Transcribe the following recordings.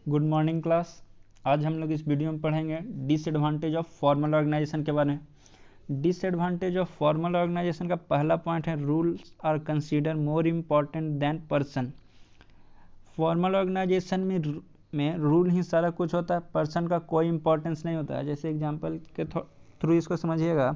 Good morning class. आज हम लोग इस वीडियो में पढ़ेंगे डिसएडवांटेज ऑफ फॉर्मल ऑर्गेनाइजेशन के बारे में। डिसएडवांटेज ऑफ फॉर्मल ऑर्गेनाइजेशन का पहला पॉइंट है rules are consider more important than person. Formal organisation में रूल ही सारा कुछ होता है, पर्सन का कोई इंपॉर्टेंस नहीं होता है। जैसे एग्जांपल के थ्रू इसको समझिएगा।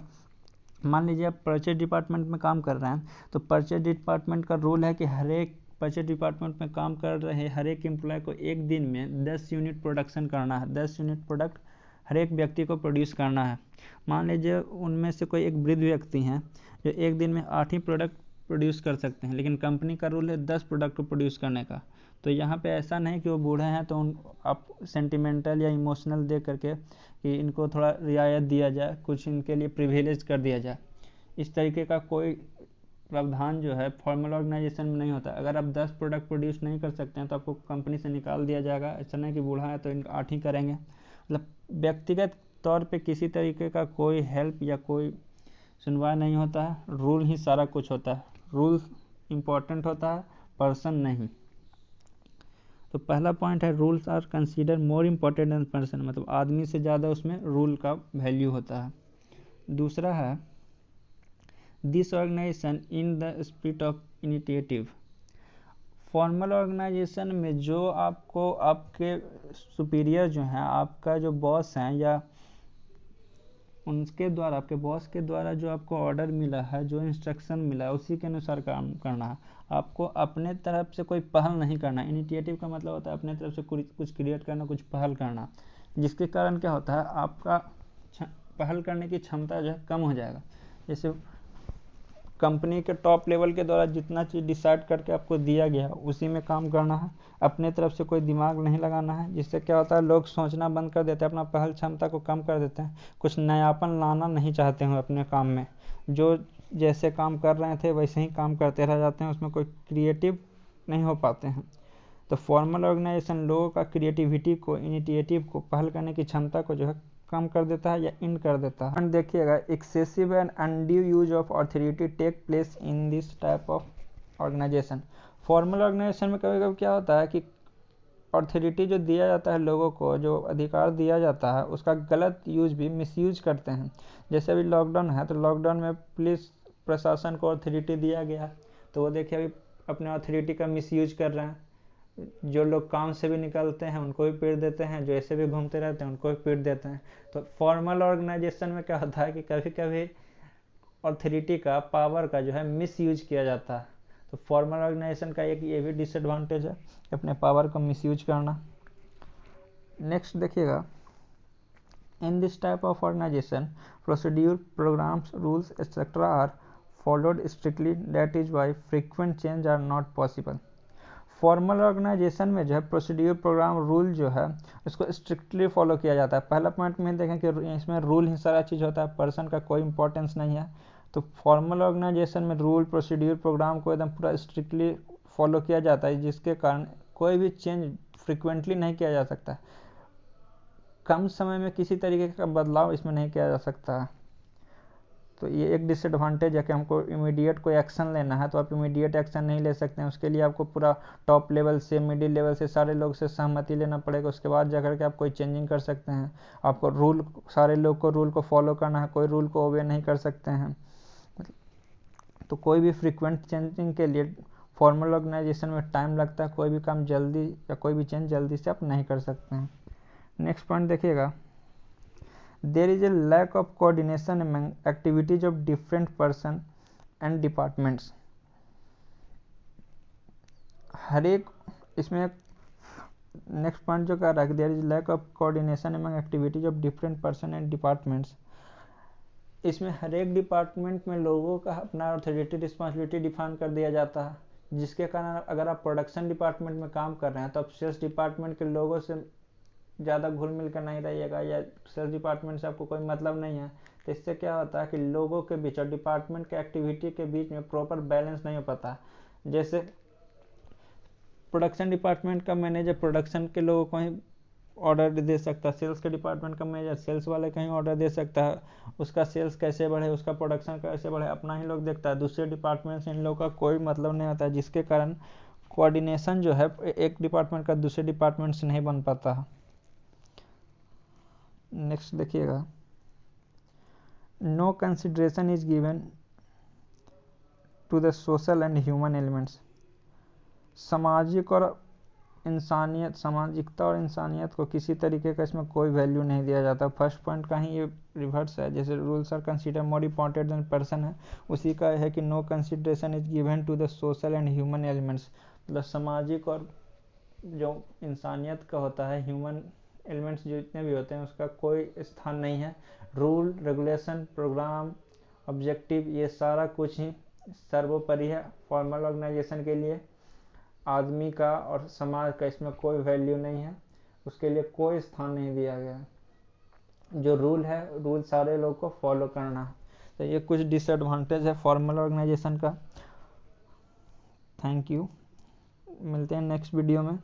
मान लीजिए आप परचेज डिपार्टमेंट में काम कर रहे हैं, तो परचेज डिपार्टमेंट का रूल है कि हर एक परचेज डिपार्टमेंट में काम कर रहे हर एक एम्प्लॉय को एक दिन में 10 यूनिट प्रोडक्शन करना है। 10 यूनिट प्रोडक्ट हर एक व्यक्ति को प्रोड्यूस करना है। मान लीजिए उनमें से कोई एक वृद्ध व्यक्ति हैं जो एक दिन में 8 ही प्रोडक्ट प्रोड्यूस कर सकते हैं, लेकिन कंपनी का रूल है 10 प्रोडक्ट को प्रोड्यूस करने का। तो यहाँ पे ऐसा नहीं कि वो बूढ़े हैं तो आप सेंटिमेंटल या इमोशनल दे करके कि इनको थोड़ा रियायत दिया जाए, कुछ इनके लिए प्रिविलेज कर दिया जाए। इस तरीके का कोई प्रावधान जो है फॉर्मल ऑर्गेनाइजेशन में नहीं होता। अगर आप 10 प्रोडक्ट प्रोड्यूस नहीं कर सकते हैं तो आपको कंपनी से निकाल दिया जाएगा। ऐसा नहीं कि बूढ़ा है तो इनको 8 ही करेंगे। मतलब व्यक्तिगत तौर पे किसी तरीके का कोई हेल्प या कोई सुनवाई नहीं होता है। रूल ही सारा कुछ होता है। रूल इम्पोर्टेंट होता है, पर्सन नहीं। तो पहला पॉइंट है rules are consider more important than person, मतलब आदमी से ज़्यादा उसमें रूल का वैल्यू होता है। दूसरा है this organisation in the spirit of initiative. Formal organisation में जो आपको आपके सुपीरियर जो हैं, आपका जो बॉस हैं या उनके द्वारा, आपके बॉस के द्वारा जो आपको ऑर्डर मिला है, जो इंस्ट्रक्शन मिला है, उसी के अनुसार काम करना है। आपको अपने तरफ से कोई पहल नहीं करना। इनिशिएटिव का मतलब होता है अपने तरफ से कुछ क्रिएट करना, कुछ पहल करना, जिसके कारण क्या होता है आपका पहल करने की क्षमता जो है कम हो जाएगा। जैसे कंपनी के टॉप लेवल के द्वारा जितना चीज़ डिसाइड करके आपको दिया गया उसी में काम करना है। अपने तरफ से कोई दिमाग नहीं लगाना है, जिससे क्या होता है लोग सोचना बंद कर देते हैं, अपना पहल क्षमता को कम कर देते हैं, कुछ नयापन लाना नहीं चाहते हैं अपने काम में। जो जैसे काम कर रहे थे वैसे ही काम करते रह जाते हैं, उसमें कोई क्रिएटिव नहीं हो पाते हैं। तो फॉर्मल ऑर्गेनाइजेशन लोगों का क्रिएटिविटी को, इनिशिएटिव को, पहल करने की क्षमता को जो है कम कर देता है या इन कर देता है। देखिएगा excessive and undue use of authority take place in this type of organisation. Formal organisation में कभी कभी क्या होता है कि अथॉरिटी जो दिया जाता है लोगों को, जो अधिकार दिया जाता है, उसका गलत यूज भी मिसयूज करते हैं। जैसे अभी लॉकडाउन है तो लॉकडाउन में पुलिस प्रशासन को अथॉरिटी दिया गया, तो वो देखिए अभी अपने अथॉरिटी का मिसयूज कर रहे हैं। जो लोग काम से भी निकलते हैं उनको भी पीट देते हैं, जो ऐसे भी घूमते रहते हैं उनको भी पीट देते हैं। तो फॉर्मल ऑर्गेनाइजेशन में क्या होता है कि कभी कभी अथॉरिटी का, पावर का जो है मिस यूज किया जाता है। तो फॉर्मल ऑर्गेनाइजेशन का एक ये भी डिसएडवांटेज है, अपने पावर को मिस यूज करना। नेक्स्ट देखिएगा, in this type of organisation procedure, programmes, rules etcetera are followed strictly, that is why frequent change are not possible. Formal organisation में जो है प्रोसीड्यूर, प्रोग्राम, रूल जो है इसको स्ट्रिक्टली फॉलो किया जाता है। पहला पॉइंट में देखें कि इसमें रूल ही सारा चीज़ होता है, पर्सन का कोई इंपॉर्टेंस नहीं है। तो फॉर्मल ऑर्गेनाइजेशन में रूल, प्रोसीड्यूर, प्रोग्राम को एकदम पूरा स्ट्रिक्टली फॉलो किया जाता है, जिसके कारण कोई भी चेंज फ्रिक्वेंटली नहीं किया जा सकता। कम समय में किसी तरीके का बदलाव इसमें नहीं किया जा सकता। तो ये एक डिसएडवांटेज है कि हमको इमीडिएट कोई एक्शन लेना है तो आप इमीडिएट एक्शन नहीं ले सकते हैं। उसके लिए आपको पूरा टॉप लेवल से, मिडिल लेवल से, सारे लोग से सहमति लेना पड़ेगा। उसके बाद जाकर के आप कोई चेंजिंग कर सकते हैं। आपको रूल, सारे लोग को रूल को फॉलो करना है, कोई रूल को ओबे नहीं कर सकते हैं। तो कोई भी फ्रीक्वेंट चेंजिंग के लिए फॉर्मल ऑर्गेनाइजेशन में टाइम लगता है। कोई भी काम जल्दी या कोई भी चेंज जल्दी से आप नहीं कर सकते हैं। नेक्स्ट पॉइंट देखिएगा, there is a lack of coordination among activities of different person and departments। हर एक इसमें नेक्स्ट पॉइंट जो कह रहा है कि there is lack of coordination among activities of different person and departments। इसमें हर एक डिपार्टमेंट में लोगों का अपना अथॉरिटी, रिस्पॉन्सिबिलिटी डिफाइन कर दिया जाता है, जिसके कारण अगर आप प्रोडक्शन डिपार्टमेंट में काम कर रहे हैं तो आप सेल्स डिपार्टमेंट के लोगों से ज़्यादा घुल मिल कर नहीं रहिएगा, या सेल्स डिपार्टमेंट से आपको कोई मतलब नहीं है। तो इससे क्या होता है कि लोगों के बीच और डिपार्टमेंट के एक्टिविटी के बीच में प्रॉपर बैलेंस नहीं हो पाता। जैसे प्रोडक्शन डिपार्टमेंट का मैनेजर प्रोडक्शन के लोगों को ही ऑर्डर दे सकता है, सेल्स के डिपार्टमेंट का मैनेजर सेल्स वाले कहीं ऑर्डर दे सकता है। उसका सेल्स कैसे बढ़े, उसका प्रोडक्शन कैसे बढ़े, अपना ही लोग देखता है। दूसरे डिपार्टमेंट से इन लोगों का कोई मतलब नहीं होता है, जिसके कारण कोऑर्डिनेशन जो है एक डिपार्टमेंट का दूसरे डिपार्टमेंट से नहीं बन पाता है। नेक्स्ट देखिएगा, no consideration is given to the social and human elements. सामाजिकता और इंसानियत को किसी तरीके का इसमें कोई वैल्यू नहीं दिया जाता। फर्स्ट पॉइंट का ही ये रिवर्स है, जैसे rules are consider more important than person है, उसी का है कि no consideration is given to the social and human elements, मतलब सामाजिक और जो इंसानियत का होता है, ह्यूमन एलिमेंट्स जो जितने भी होते हैं उसका कोई स्थान नहीं है। रूल, रेगुलेशन, प्रोग्राम, ऑब्जेक्टिव, ये सारा कुछ ही सर्वोपरि है। फॉर्मल ऑर्गेनाइजेशन के लिए आदमी का और समाज का इसमें कोई वैल्यू नहीं है, उसके लिए कोई स्थान नहीं दिया गया है। जो रूल है, रूल सारे लोग को फॉलो करना है। तो ये कुछ डिसएडवांटेज है फॉर्मल ऑर्गेनाइजेशन का। थैंक यू, मिलते हैं नेक्स्ट वीडियो में।